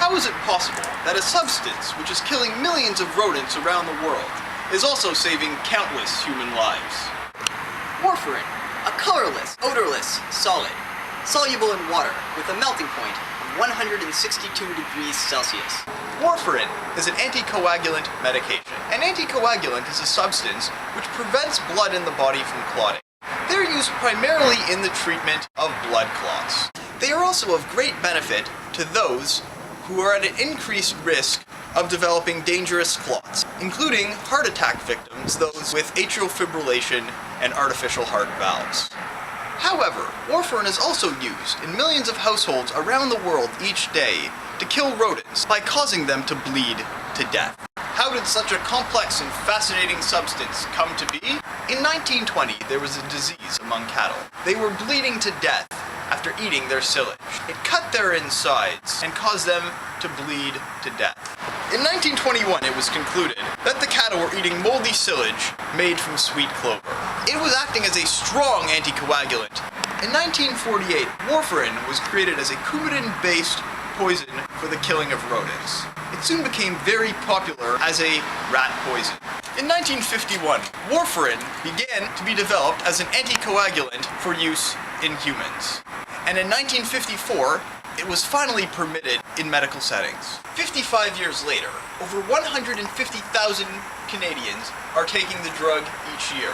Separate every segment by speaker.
Speaker 1: How is it possible that a substance which is killing millions of rodents around the world is also saving countless human lives?
Speaker 2: Warfarin, a colorless, odorless solid, soluble in water with a melting point of 162 degrees Celsius.
Speaker 1: Warfarin is an anticoagulant medication. An anticoagulant is a substance which prevents blood in the body from clotting. They're used primarily in the treatment of blood clots. They are also of great benefit to those who are at an increased risk of developing dangerous clots, including heart attack victims, those with atrial fibrillation and artificial heart valves. However, warfarin is also used in millions of households around the world each day to kill rodents by causing them to bleed to death. How did such a complex and fascinating substance come to be? In 1920, there was a disease among cattle. They were bleeding to death after eating their silage. It cut their insides and caused them to bleed to death. In 1921, it was concluded that the cattle were eating moldy silage made from sweet clover. It was acting as a strong anticoagulant. In 1948, warfarin was created as a coumadin-based poison for the killing of rodents. It soon became very popular as a rat poison. In 1951, warfarin began to be developed as an anticoagulant for use in humans. And in 1954, it was finally permitted in medical settings. 55 years later, over 150,000 Canadians are taking the drug each year.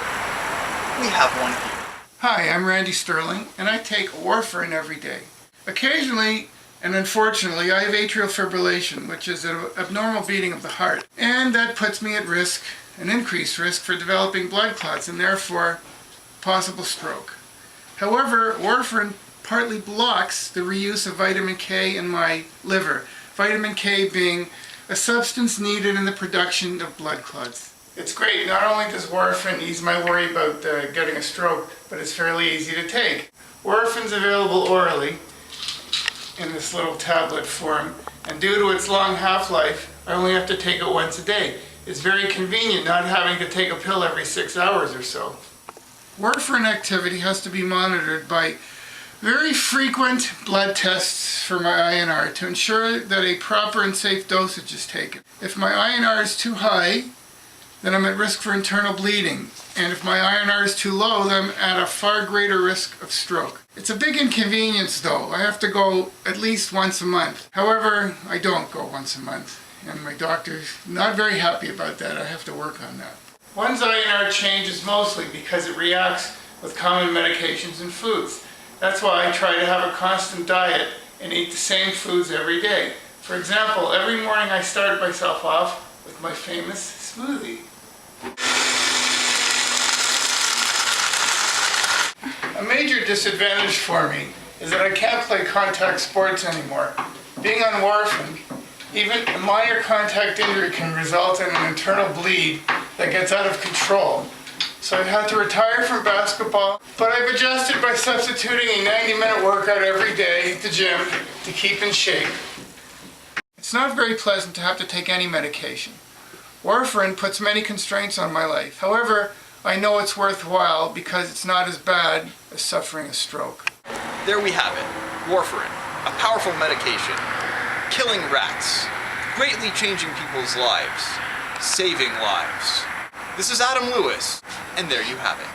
Speaker 1: We have one here.
Speaker 3: Hi, I'm Randy Sterling, and I take warfarin every day. Occasionally, and unfortunately, I have atrial fibrillation, which is an abnormal beating of the heart. And that puts me at risk, an increased risk for developing blood clots and therefore possible stroke. However, warfarin partly blocks the reuse of vitamin K in my liver. Vitamin K being a substance needed in the production of blood clots. It's great. Not only does warfarin ease my worry about getting a stroke, but it's fairly easy to take. Warfarin's available orally in this little tablet form, and due to its long half-life, I only have to take it once a day. It's very convenient not having to take a pill every 6 hours or so. Warfarin activity has to be monitored by very frequent blood tests for my INR to ensure that a proper and safe dosage is taken. If my INR is too high, then I'm at risk for internal bleeding. And if my INR is too low, then I'm at a far greater risk of stroke. It's a big inconvenience though. I have to go at least once a month. However, I don't go once a month. And my doctor's not very happy about that. I have to work on that. One's INR changes mostly because it reacts with common medications and foods. That's why I try to have a constant diet and eat the same foods every day. For example, every morning I start myself off with my famous smoothie. A major disadvantage for me is that I can't play contact sports anymore. Being on warfarin, even a minor contact injury can result in an internal bleed that gets out of control. So I've had to retire from basketball, but I've adjusted by substituting a 90-minute workout every day at the gym to keep in shape. It's not very pleasant to have to take any medication. Warfarin puts many constraints on my life. However, I know it's worthwhile because it's not as bad as suffering a stroke.
Speaker 1: There we have it. Warfarin, a powerful medication, killing rats, greatly changing people's lives, saving lives. This is Adam Lewis, and there you have it.